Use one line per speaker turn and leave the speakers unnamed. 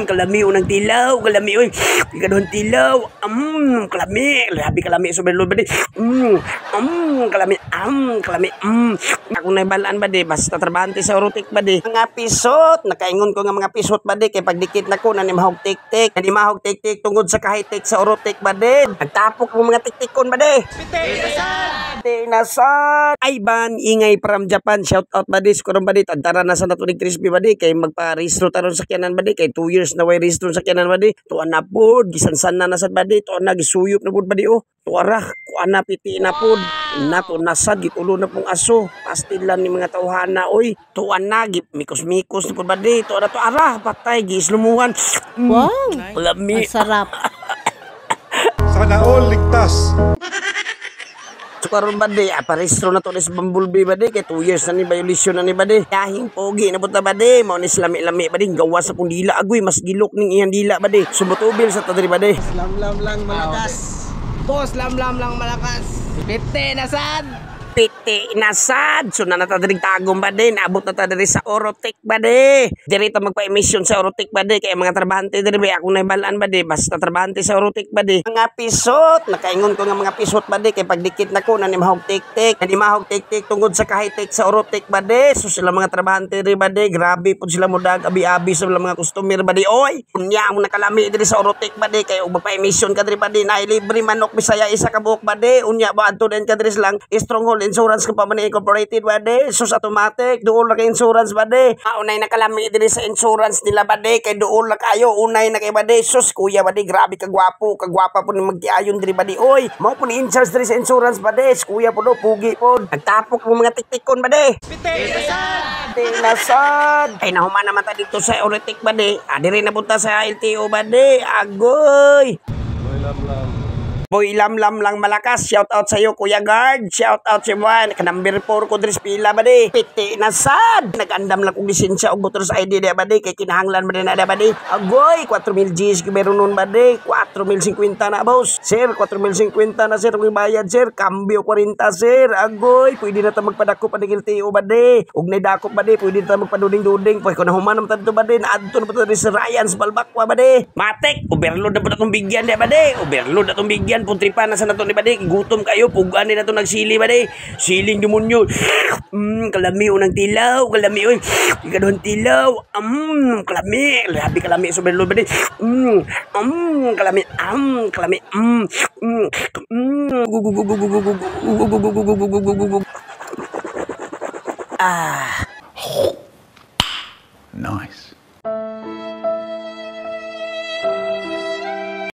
Kalami unang tilaw, kalami oy. Ikaduhang tilaw. Kalami, labi kalami sobrang lod ba di. Kalami, kalami. Ako na balaan ba di, basta trabante sa urotik ba di. Mga pisot, nakaingon ko nga mga pisot ba di, kay pagdikit na ko na ni mahog tik-tik. Na ni mahog tik-tik tungod sa kahitik sa urotik ba di. Nagtapok mo mga tik-tikon ba di. Tinasan! Ay ban, ingay from Japan. Shout out ba di, skurong ba di. Tantara na sa natunig crispy ba di, kay magpa-restro taron sa kyanan ba di, kay 2 years na way restro sa kyanan ba di. Tuan na po, gisansan na nasad ba di, tuan na gisuyop na po ba di oh. Tuara, kuan na piti na po. Nato nasad, gitulo na pong aso. Pastilan ni mga tauhana, oy. Tuan na, mikos-mikos na po ba di. Tuan na tuara, patay, gislumuhan.
Wow!
Lami.
Masarap.
Sana all ligtas.
So karon ba di, paristro na to ni Bumblebee ba di, kay 2 years na ni violation na ni ba di. Yahing pogi na punta ba di, mao ni lami-lami ba di, gawa sa pong dila agoy, mas gilok ning iyang dila ba di. Subutubil sa tadri ba di.
Lam-lam lang malakas. Boss, lam-lam lang malakas. Pite na sad.
Piti nasad. So na natadring tagong ba di, naabot na tadri sa Orotik ba di. Dirito magpa-emission sa Orotik ba di, kaya mga trabahante diri ba, ako na balaan ba di, basta trabahante sa Orotik ba di. Mga pisot, nakaingon ko nga mga pisot ba di, kay pagdikit na ko na ni mahog tik-tik. Na ni mahog tik-tik tungod sa kahitik sa Orotik ba di. So sila mga trabahante diri ba di, grabe po sila mudag, abi-abi sa mga customer ba di. Oy, kunya mo nakalami diri sa Orotik ba di, kay magpa-emission ka diri ba di, na libre manok Bisaya isa ka buok ba di. Unya ba adto den ka diri lang Stronghold Insurance Company Incorporated ba di, sus automatic duol na kay insurance ba di. Unay nakalami diri sa insurance nila ba di, kay duol na kayo unay na kay ba di. Sus kuya ba di, grabe kagwapo, kagwapa po ni magtiayon diri ba di. Oy, mao po ni in-charge diri sa insurance ba di. Kuya po do, pugi po. Nagtapok mo mga tik-tikon ba di. Tinasan! Ay nahuman naman ta dito sa Orotik ba di. Diri na punta sa LTO ba di. Agoy! Boy lam-lam lang malakas. Shout out sa iyo Kuya Guard. Shout out si Juan. Number 4 ko diri pila ba di. Piti na sad. Nagandam lang kong lisensya og motor's ID di ba di, kay kinahanglan ba di na ba di. Agoy 4,000 Gs meron nun ba di. 4,050 na boss. Sir 4,050 na sir ang bayad sir. Cambio 40 sir. Agoy pwede na ta magpadako pa ni LTO ba di. Ug nay dakop ba di, pwede na ta magpaduding-duding. Pwede ko na humanam ta dito ba di. Naadto na pa ta sa Ryan sa Balbakwa ba di. Matik overload na pa tong bigyan di ba di. Overload na tong bigyan. Puntripan na sa nato ni bade, gutom kayo, pugan ni nato nagsili bade, siling demonyo. Kalami unang tilaw, kalami oy. Ikaduhang tilaw, kalami, labi kalami sobrang lod bade. Kalami, kalami,
Nice.